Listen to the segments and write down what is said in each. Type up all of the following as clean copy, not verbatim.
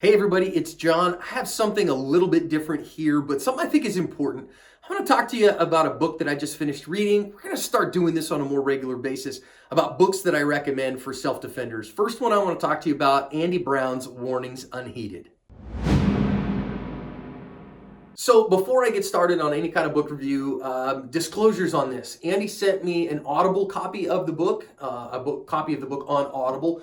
Hey everybody, it's John. I have something a little bit different here, but something I think is important. I want to talk to you about a book that I just finished reading. We're going to start doing this on a more regular basis about books that I recommend for self-defenders. First one I want to talk to you about, Andy Brown's Warnings Unheeded. So before I get started on any kind of book review, disclosures on this. Andy sent me an Audible copy of the book, copy of the book on Audible.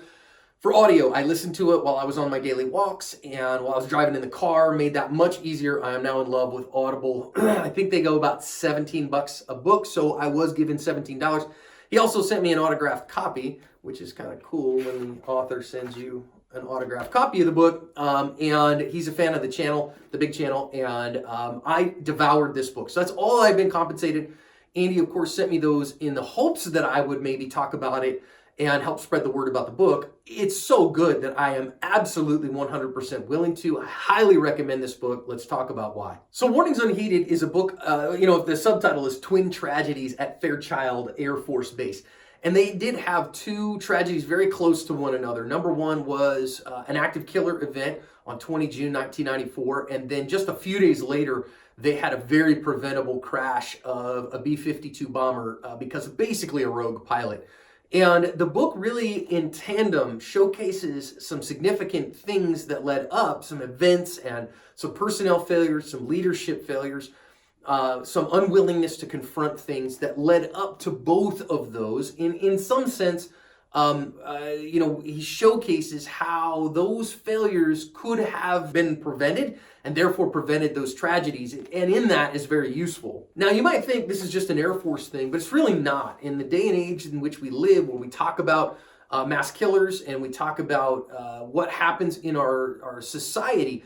For audio, I listened to it while I was on my daily walks and while I was driving in the car, made that much easier. I am now in love with Audible. I think they go about $17 a book, so I was given $17. He also sent me an autographed copy, which is kind of cool when the author sends you an autographed copy of the book. And he's a fan of the channel, the big channel, and I devoured this book. So that's all I've been compensated. Andy, of course, sent me those in the hopes that I would maybe talk about it and help spread the word about the book. It's so good that I am absolutely 100% willing to. I highly recommend this book. Let's talk about why. So Warnings Unheeded is a book, the subtitle is Twin Tragedies at Fairchild Air Force Base. And they did have two tragedies very close to one another. Number one was an active killer event on 20 June 1994. And then just a few days later, they had a very preventable crash of a B-52 bomber because of basically a rogue pilot. And the book really in tandem showcases some significant things that led up, some events and some personnel failures, some leadership failures, some unwillingness to confront things that led up to both of those. In some sense, he showcases how those failures could have been prevented and therefore prevented those tragedies. And in that is very useful. Now, you might think this is just an Air Force thing, but it's really not. In the day and age in which we live, when we talk about mass killers and we talk about what happens in our society,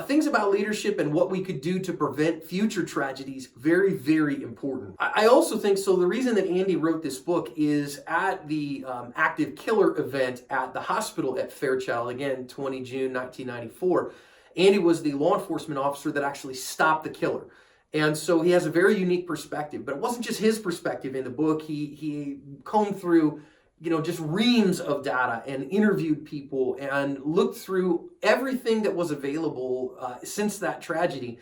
things about leadership and what we could do to prevent future tragedies, very, very important. I also think, so the reason that Andy wrote this book is at the active killer event at the hospital at Fairchild, again, 20 June 1994, Andy was the law enforcement officer that actually stopped the killer. And so he has a very unique perspective, but it wasn't just his perspective in the book. He combed through just reams of data and interviewed people and looked through everything that was available since that tragedy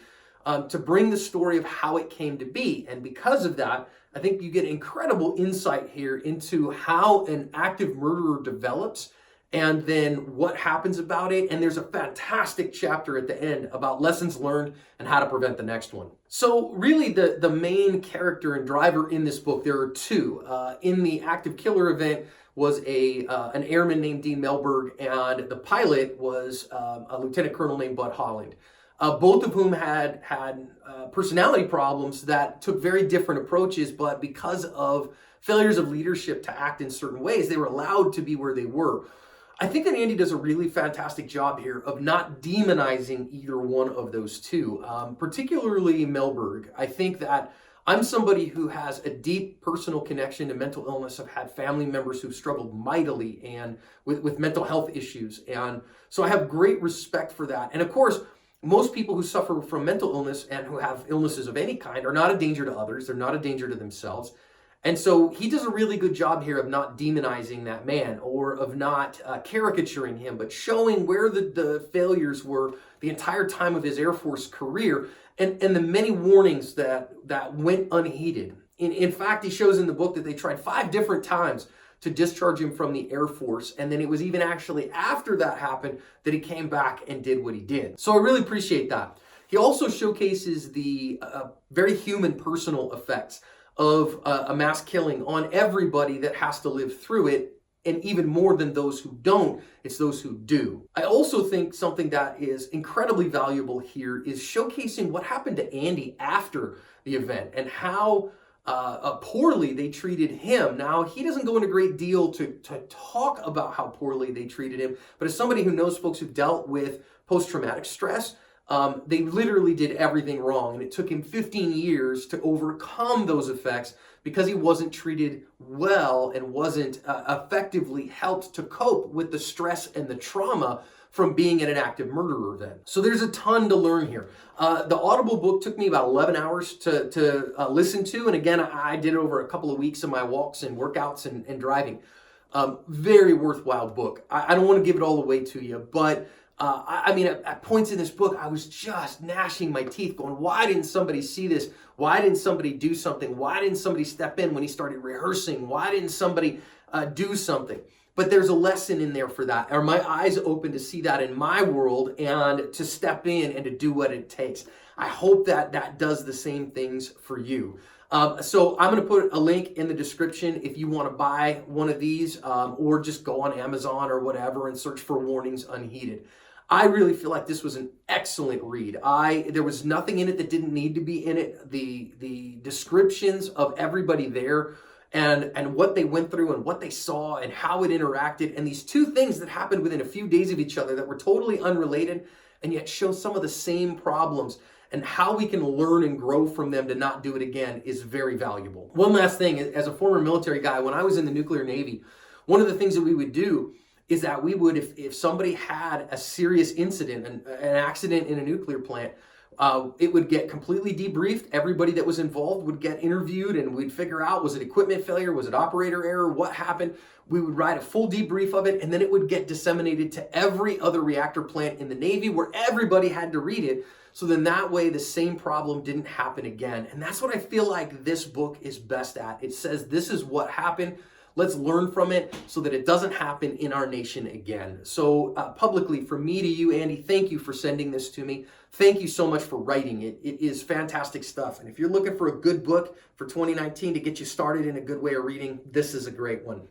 to bring the story of how it came to be. And because of that, I think you get incredible insight here into how an active murderer develops and then what happens about it. And there's a fantastic chapter at the end about lessons learned and how to prevent the next one. So really the main character and driver in this book, there are two. In the active killer event was an airman named Dean Melberg, and the pilot was a lieutenant colonel named Bud Holland. Both of whom had personality problems that took very different approaches, but because of failures of leadership to act in certain ways, they were allowed to be where they were. I think that Andy does a really fantastic job here of not demonizing either one of those two, particularly Melberg. I think that I'm somebody who has a deep personal connection to mental illness. I've had family members who've struggled mightily and with mental health issues. And so I have great respect for that. And of course, most people who suffer from mental illness and who have illnesses of any kind are not a danger to others. They're not a danger to themselves. And so he does a really good job here of not demonizing that man or of not caricaturing him, but showing where the failures were the entire time of his Air Force career and the many warnings that went unheeded. In fact, he shows in the book that they tried 5 different times to discharge him from the Air Force. And then it was even actually after that happened that he came back and did what he did. So I really appreciate that. He also showcases the very human personal effects of a mass killing on everybody that has to live through it, and even more than those who don't, it's those who do. I also think something that is incredibly valuable here is showcasing what happened to Andy after the event and how poorly they treated him. Now, he doesn't go into great deal to talk about how poorly they treated him, but as somebody who knows folks who've dealt with post-traumatic stress, they literally did everything wrong, and it took him 15 years to overcome those effects because he wasn't treated well and wasn't effectively helped to cope with the stress and the trauma from being at an active murderer event. So there's a ton to learn here. The Audible book took me about 11 hours to listen to, and again, I did it over a couple of weeks of my walks and workouts and driving. Very worthwhile book. I don't want to give it all away to you, but I mean, at points in this book, I was just gnashing my teeth going, why didn't somebody see this? Why didn't somebody do something? Why didn't somebody step in when he started rehearsing? Why didn't somebody do something? But there's a lesson in there for that. Are my eyes open to see that in my world and to step in and to do what it takes? I hope that that does the same things for you. So I'm going to put a link in the description if you want to buy one of these, or just go on Amazon or whatever and search for Warnings Unheeded. I really feel like this was an excellent read. There was nothing in it that didn't need to be in it. The descriptions of everybody there and what they went through and what they saw and how it interacted, and these two things that happened within a few days of each other that were totally unrelated and yet show some of the same problems, and how we can learn and grow from them to not do it again is very valuable. One last thing, as a former military guy, when I was in the nuclear Navy, one of the things that we would do is that we would, if somebody had a serious incident, an accident in a nuclear plant, it would get completely debriefed. Everybody that was involved would get interviewed, and we'd figure out, was it equipment failure? Was it operator error? What happened? We would write a full debrief of it, and then it would get disseminated to every other reactor plant in the Navy where everybody had to read it. So then that way the same problem didn't happen again. And that's what I feel like this book is best at. It says, this is what happened. Let's learn from it so that it doesn't happen in our nation again. So publicly, from me to you, Andy, thank you for sending this to me. Thank you so much for writing it. It is fantastic stuff. And if you're looking for a good book for 2019 to get you started in a good way of reading, this is a great one.